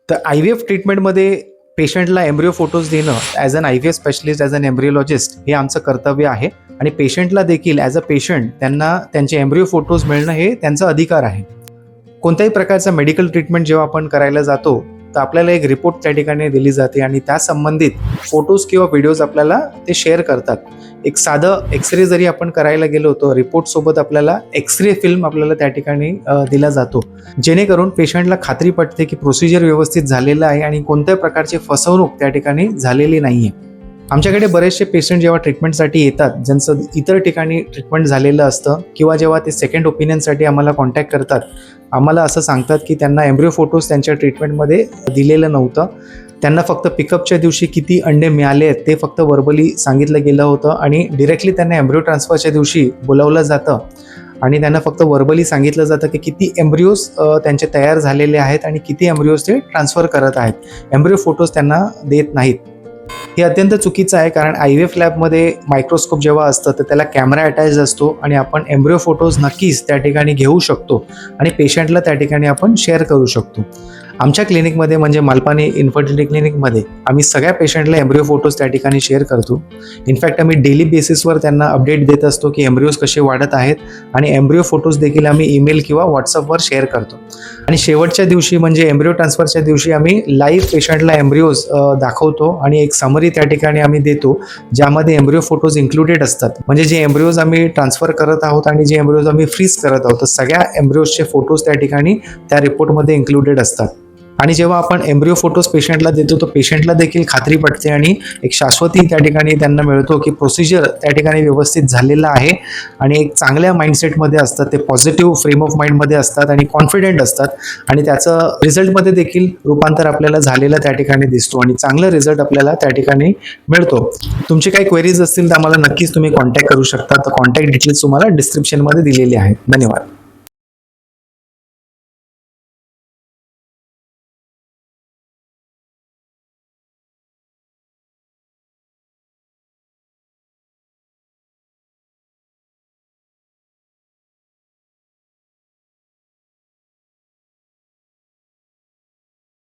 तर IVF ट्रीटमेंटमध्ये पेशंटला एम्ब्रिओ फोटोज देणं as an IVF specialist, as an embryologist हे आमचं कर्तव्य आहे आणि पेशंटला देखील ॲज अ पेशंट त्यांना त्यांचे एम्ब्रिओ फोटोज मिळणं हे त्यांचा अधिकार आहे. कोणत्याही प्रकारचा मेडिकल ट्रीटमेंट जेव्हा आपण करायला जातो तर आपल्याला एक रिपोर्ट त्या ठिकाणी दिली जाते आणि त्या संबंधित फोटोज किंवा व्हिडिओज आपल्याला ते शेअर करतात. एक साधं एक्सरे जरी आपण करायला गेलो तर रिपोर्टसोबत आपल्याला एक्सरे फिल्म आपल्याला त्या ठिकाणी दिला जातो, जेणेकरून पेशंटला खात्री पटते की प्रोसिजर व्यवस्थित झालेलं आहे आणि कोणत्या प्रकारची फसवणूक त्या ठिकाणी झालेली नाही आहे. आमच्याकडे बरेचसे पेशंट जेव्हा ट्रीटमेंटसाठी येतात, ज्यांचं इतर ठिकाणी ट्रीटमेंट झालेलं असतं किंवा जेव्हा ते सेकंड ओपिनियनसाठी आम्हाला कॉन्टॅक्ट करतात, आम्हाला असं सांगतात की त्यांना एम्ब्रिओ फोटोज त्यांच्या ट्रीटमेंटमध्ये दिलेलं नव्हतं. त्यांना फक्त पिकअपच्या दिवशी किती अंडे मिळाले आहेत ते फक्त वर्बली सांगितलं गेलं होतं आणि डिरेक्टली त्यांना एम्ब्रिओ ट्रान्सफरच्या दिवशी बोलावलं जातं आणि त्यांना फक्त वर्बली सांगितलं जातं की किती एम्ब्रिओज त्यांचे तयार झालेले आहेत आणि किती एम्ब्रिओज ते ट्रान्सफर करत आहेत. एम्ब्रिओ फोटोज त्यांना देत नाहीत. हे अत्यंत चुकीचं आहे, कारण IVF लॅबमध्ये मायक्रोस्कोप जेव्हा असतं तर त्याला कॅमेरा अटॅच असतो आणि आपण एम्ब्रिओ फोटोज नक्कीच त्या ठिकाणी घेऊ शकतो आणि पेशंटला त्या ठिकाणी आपण शेअर करू शकतो. आमच्या क्लिनिकमध्ये म्हणजे मालपानी इन्फर्टिलिटी क्लिनिकमध्ये आम्ही सगळ्या पेशंटला एम्ब्रिओ फोटोज त्या ठिकाणी शेअर करतो. इनफॅक्ट आम्ही डेली बेसिसवर त्यांना अपडेट देत असतो की एम्ब्रिओज कसे वाढत आहेत आणि एम्ब्रिओ फोटोज देखील आम्ही ईमेल किंवा व्हॉट्सअपवर शेअर करतो. आणि शेवटच्या दिवशी म्हणजे एम्ब्रिओ ट्रान्सफरच्या दिवशी आम्ही लाईव्ह पेशंटला एम्ब्रिओज दाखवतो आणि एक समरी त्या ठिकाणी आम्ही देतो, ज्यामध्ये एम्ब्रिओ फोटोज इन्क्लुडेड असतात. म्हणजे जे एम्ब्रिओज आम्ही ट्रान्सफर करत आहोत आणि जे एम्ब्रिओज आम्ही फ्रीज करत आहोत, तर सगळ्या एम्ब्रिओजचे फोटोज त्या ठिकाणी त्या रिपोर्टमध्ये इन्क्लुडेड असतात. आणि जेव्हा आपण एम्ब्रिओ फोटोज पेशंटला देतो तर पेशंटला देखील खात्री पटते आणि एक शाश्वती त्या ठिकाणी त्यांना मिळतो की प्रोसिजर त्या ठिकाणी व्यवस्थित झालेलं आहे आणि एक चांगल्या माइंडसेटमध्ये असतात, ते पॉझिटिव्ह फ्रेम ऑफ माइंडमध्ये असतात आणि कॉन्फिडेंट असतात आणि त्याचं रिझल्टमध्ये देखील रूपांतर आपल्याला झालेलं त्या ठिकाणी दिसतो आणि चांगला रिझल्ट आपल्याला त्या ठिकाणी मिळतो. तुमचे काही क्वेरीज असतील तर आम्हाला नक्कीच तुम्ही कॉन्टॅक्ट करू शकता. तर कॉन्टॅक्ट डिटेल्स तुम्हाला डिस्क्रिप्शनमध्ये दिलेली आहेत. धन्यवाद.